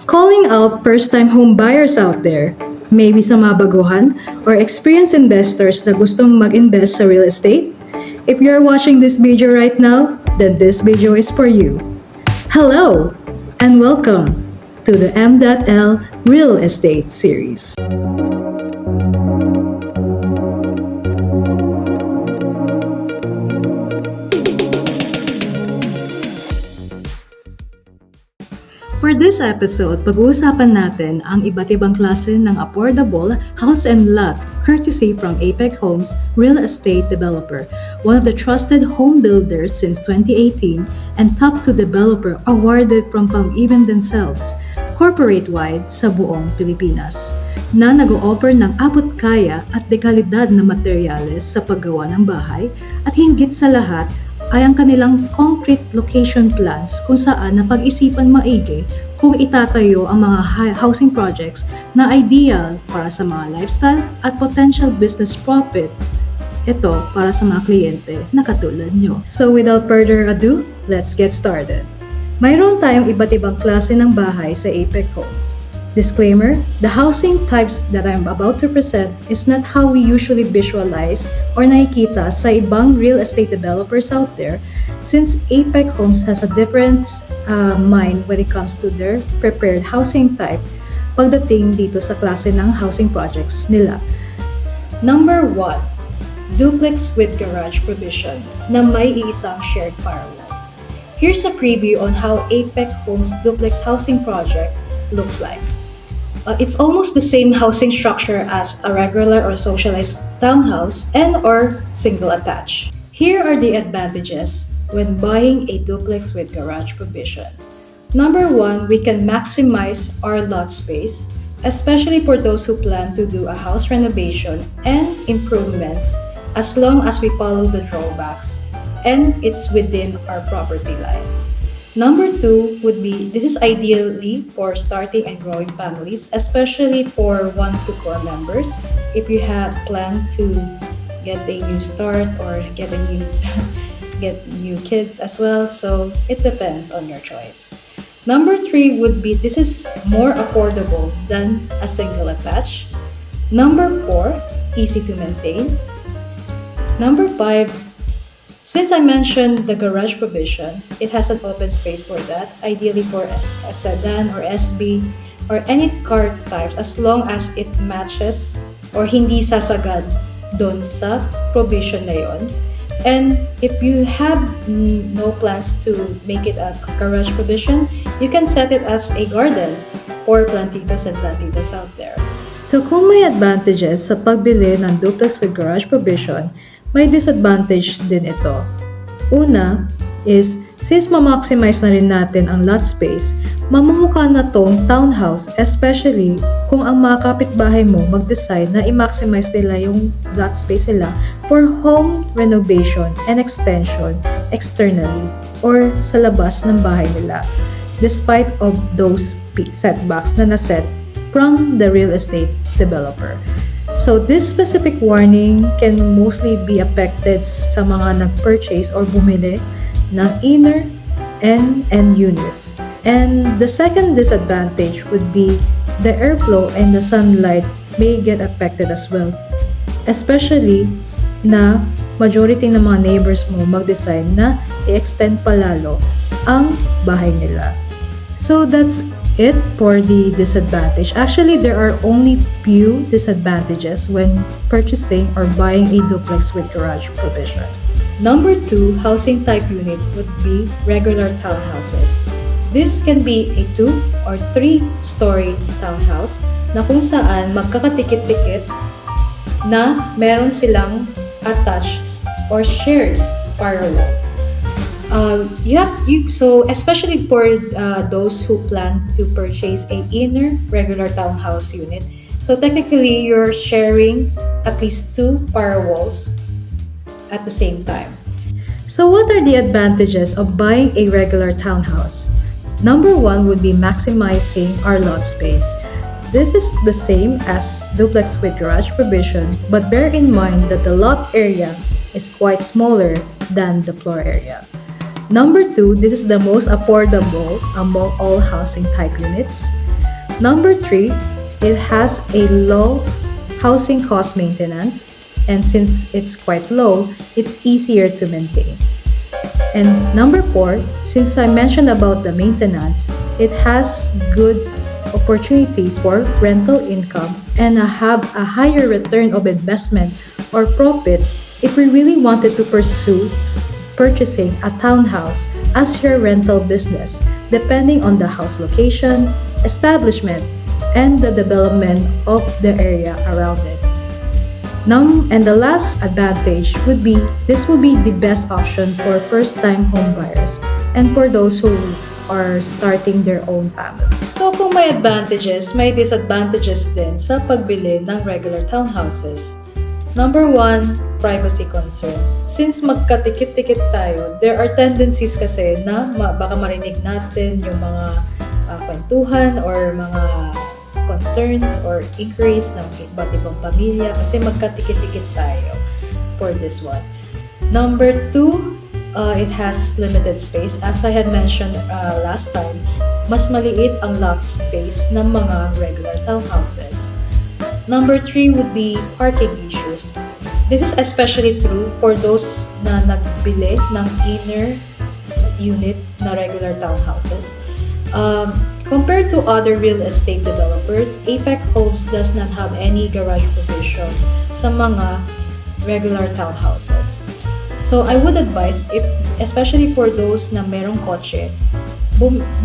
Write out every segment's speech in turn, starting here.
Calling out first-time home buyers out there, maybe sa mga baguhan or experienced investors na gustong mag-invest sa real estate? If you're watching this video right now, then this video is for you. Hello, and welcome to the M.L Real Estate Series. For this episode, pag-uusapan natin ang iba't ibang klase ng affordable house and lot courtesy from APEC Homes real estate developer, one of the trusted home builders since 2018 and top 2 developer awarded from even themselves, corporate-wide sa buong Pilipinas, na nag-o-offer ng abot-kaya at dekalidad na materyales sa paggawa ng bahay at hinggit sa lahat ay ang kanilang concrete location plans kung saan napag-isipan maigi kung itatayo ang mga housing projects na ideal para sa mga lifestyle at potential business profit. Ito para sa mga kliyente na katulad nyo. So without further ado, let's get started. Mayroon tayong iba't ibang klase ng bahay sa APEC Homes. Disclaimer, the housing types that I'm about to present is not how we usually visualize or nakikita sa ibang real estate developers out there, since APEC Homes has a different mind when it comes to their prepared housing type pagdating dito sa klase ng housing projects nila. Number 1, duplex with garage provision na may iisang shared firewall. Here's a preview on how APEC Homes duplex housing project looks like. It's almost the same housing structure as a regular or socialized townhouse and or single attached. Here are the advantages when buying a duplex with garage provision. Number 1, we can maximize our lot space, especially for those who plan to do a house renovation and improvements, as long as we follow the drawbacks and it's within our property line. Number 2 would be, this is ideally for starting and growing families, especially for 1 to 4 members. If you have planned to get a new start or get new kids as well, so it depends on your choice. Number 3 would be, this is more affordable than a single attached. Number 4, easy to maintain. Number 5, since I mentioned the garage provision, it has an open space for that, ideally for a sedan or SB or any car types, as long as it matches or hindi sasagad dun sa provision na yun. And if you have no plans to make it a garage provision, you can set it as a garden for plantitas and plantitas out there. So kung may advantages sa pagbili ng duplex with garage provision, may disadvantage din ito. Una is, since ma-maximize na rin natin ang lot space, mamumukha na tong townhouse, especially kung ang mga kapitbahay mo mag-decide na i-maximize nila yung lot space nila for home renovation and extension externally or sa labas ng bahay nila, despite of those setbacks na naset from the real estate developer. So this specific warning can mostly be affected sa mga nag-purchase or bumili ng inner and end units. And the second disadvantage would be the airflow and the sunlight may get affected as well. Especially na majority ng mga neighbors mo mag-decide na i-extend palalo ang bahay nila. So that's it for the disadvantage. Actually, there are only few disadvantages when purchasing or buying a duplex with garage provision. Number 2, housing type unit would be regular townhouses. This can be a 2 or 3-story townhouse na kung saan magkakatikit-tikit na meron silang attached or shared firewall. So especially for those who plan to purchase a inner regular townhouse unit, so technically you're sharing at least 2 firewalls at the same time. So what are the advantages of buying a regular townhouse? Number 1 would be maximizing our lot space. This is the same as duplex with garage provision, but bear in mind that the lot area is quite smaller than the floor area. Number 2, this is the most affordable among all housing type units. Number 3, it has a low housing cost maintenance, and since it's quite low, it's easier to maintain. And number 4, since I mentioned about the maintenance, it has good opportunity for rental income and have a higher return of investment or profit if we really wanted to pursue purchasing a townhouse as your rental business, depending on the house location, establishment, and the development of the area around it. And the last advantage would be this will be the best option for first-time home buyers and for those who are starting their own family. So kung may advantages, may disadvantages din sa pagbili ng regular townhouses. Number 1, privacy concern. Since magkatikit-tikit tayo, there are tendencies kasi na baka marinig natin yung mga kwentuhan or mga concerns or inquiries ng iba't ibang pamilya kasi magkatikit-tikit tayo for this one. Number 2, it has limited space. As I had mentioned last time, mas maliit ang lot space ng mga regular townhouses. Number 3 would be parking issues. This is especially true for those na nagbili ng inner unit na regular townhouses. Compared to other real estate developers, APEC Homes does not have any garage provision sa mga regular townhouses. So I would advise, especially for those na merong kotse,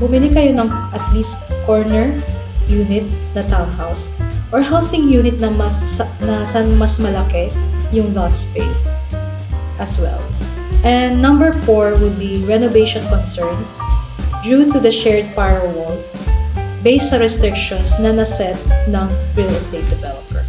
bumili kayo ng at least corner unit na townhouse or housing unit na mas malaki yung lot space as well. And number 4 would be renovation concerns due to the shared firewall based sa restrictions na naset ng real estate developer.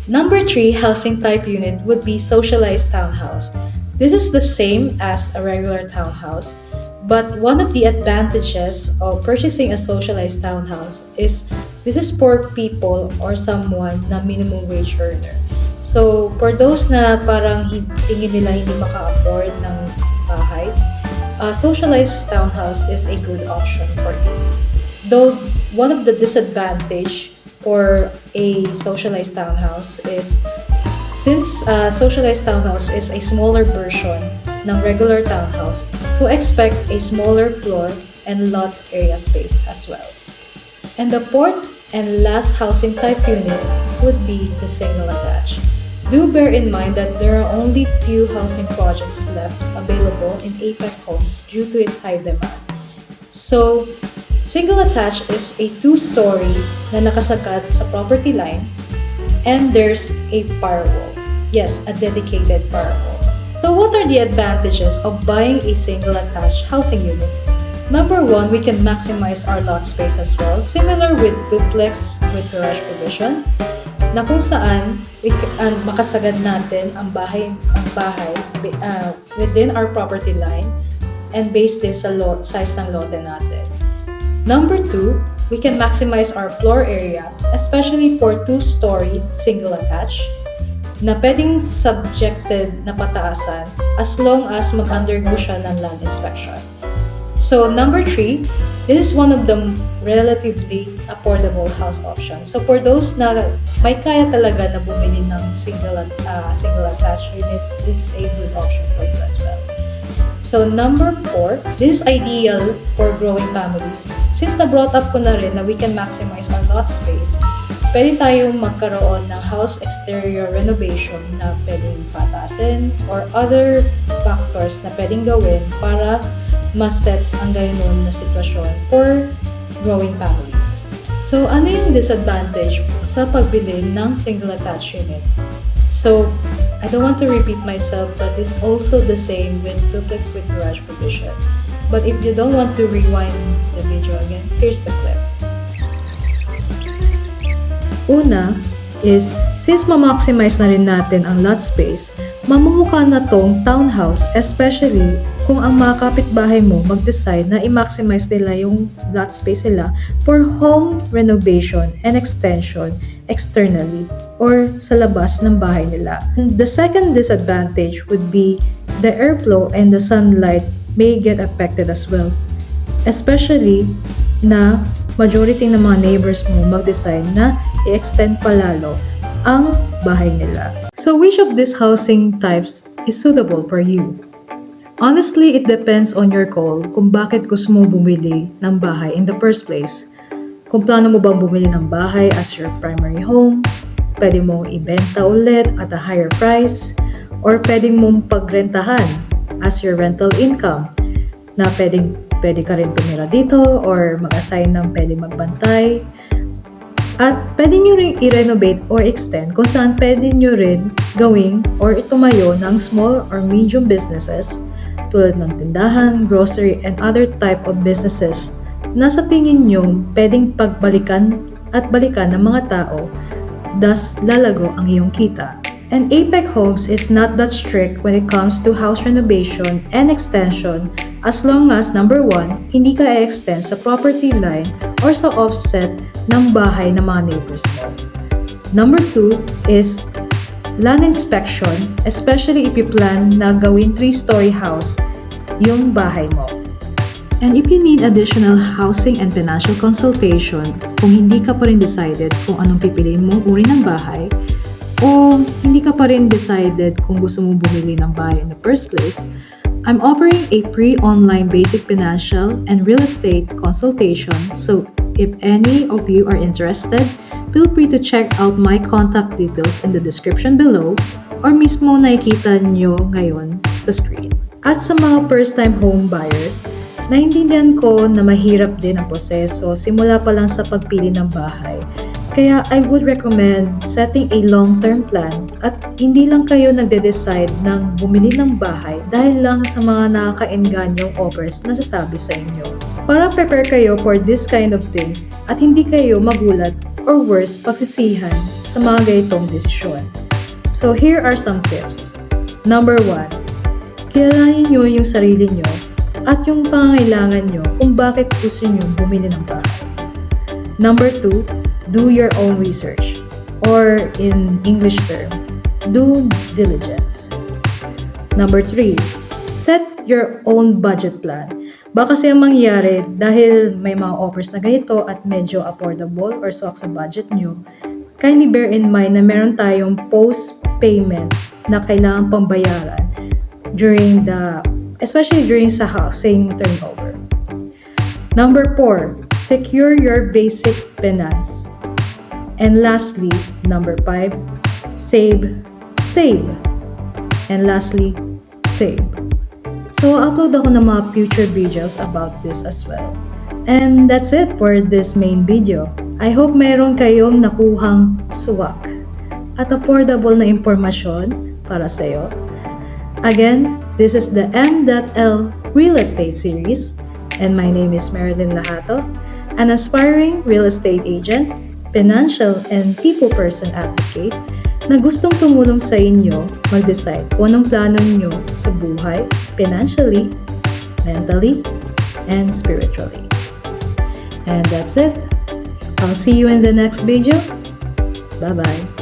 Number 3 housing type unit would be socialized townhouse. This is the same as a regular townhouse, but one of the advantages of purchasing a socialized townhouse is this is for people or someone na minimum wage earner. So, for those na parang tingin nila hindi maka-afford ng bahay, socialized townhouse is a good option for you. Though, one of the disadvantage for a socialized townhouse is since socialized townhouse is a smaller version ng regular townhouse, so expect a smaller floor and lot area space as well. And the fourth and last housing type unit would be the single attached. Do bear in mind that there are only few housing projects left available in APEC Homes due to its high demand. So, single attached is a 2-story na nakasagad sa property line and there's a firewall. Yes, a dedicated firewall. So what are the advantages of buying a single attached housing unit? Number 1, we can maximize our lot space as well, similar with duplex with garage provision, na kung saan makasagad natin ang bahay within our property line and based din sa size ng lote natin. Number 2, we can maximize our floor area, especially for 2-story single attached, na pwedeng subjected na pataasan as long as mag-undergo siya ng land inspection. So, number 3, this is one of the relatively affordable house options. So, for those na may kaya talaga na bumili ng single attached units, this is a good option for you as well. So, number 4, this is ideal for growing families. Since na-brought up ko na rin na we can maximize our lot space, pwede tayong magkaroon ng house exterior renovation na pwedeng pataasin or other factors na pwedeng gawin para ma-set ang gayon na sitwasyon for growing families. So, ano yung disadvantage sa pagbili ng single attached unit? So, I don't want to repeat myself, but it's also the same with duplex with garage provision. But if you don't want to rewind the video again, here's the clip. Una is, since ma-maximize na rin natin ang lot space, mamumukha na tong townhouse, especially kung ang mga kapitbahay mo mag-decide na i-maximize nila yung lot space nila for home renovation and extension externally or sa labas ng bahay nila. The second disadvantage would be the airflow and the sunlight may get affected as well. Especially na majority ng mga neighbors mo mag-decide na i-extend palalo ang bahay nila. So which of these housing types is suitable for you? Honestly, it depends on your call kung bakit gusto mo bumili ng bahay in the first place. Kung plano mo bang bumili ng bahay as your primary home, pwede mong ibenta ulit at a higher price, or pwede mong pagrentahan as your rental income na pwede ka rin tumira dito or mag-assign ng pwede magbantay. At pwede nyo rin i-renovate or extend kung saan pwede nyo rin gawing or itumayo ng small or medium businesses tulad ng tindahan, grocery, and other type of businesses na sa tingin nyo pwedeng pagbalikan at balikan ng mga tao, thus lalago ang iyong kita. And APEC Homes is not that strict when it comes to house renovation and extension as long as number 1, hindi ka i-extend sa property line or sa offset ng bahay ng mga neighbors mo. Number 2 is land inspection, especially if you plan na gawin 3-story house yung bahay mo. And if you need additional housing and financial consultation, kung hindi ka pa rin decided kung anong pipiliin mong uri ng bahay, o hindi ka pa rin decided kung gusto mong bumili ng bahay in the first place, I'm offering a pre-online basic financial and real estate consultation. So if any of you are interested, feel free to check out my contact details in the description below or mismo nakikita nyo ngayon sa screen. At sa mga first-time home buyers, naintindihan ko na mahirap din ang proseso simula pa lang sa pagpili ng bahay. Kaya I would recommend setting a long-term plan at hindi lang kayo nagde-decide ng bumili ng bahay dahil lang sa mga nakakaenganyong offers na sasabi sa inyo. Para prepare kayo for this kind of things at hindi kayo magulat or worse pagsisihan sa mga ganitong desisyon. So here are some tips. Number 1. Kilalanin nyo yung sarili nyo at yung pangangailangan nyo kung bakit gusto nyo bumili ng bahay. Number 2, do your own research, or in English term, due diligence. Number 3, set your own budget plan. Baka kasi ang mangyari dahil may mga offers na ganito at medyo affordable or swak sa budget nyo, kindly bear in mind na meron tayong post-payment na kailangan pang bayaran especially during sa housing turnover. Number 4, secure your basic finance. And lastly, number 5, save. And lastly, save. So, upload ako ng mga future videos about this as well. And that's it for this main video. I hope mayroon kayong nakuhang swak at affordable na impormasyon para sa'yo. Again, this is the M.L Real Estate Series, and my name is Marilyn Lahato, an aspiring real estate agent, financial and people person advocate na gustong tumulong sa inyo mag-decide kung anong plano nyo sa buhay, financially, mentally, and spiritually. And that's it. I'll see you in the next video. Bye-bye.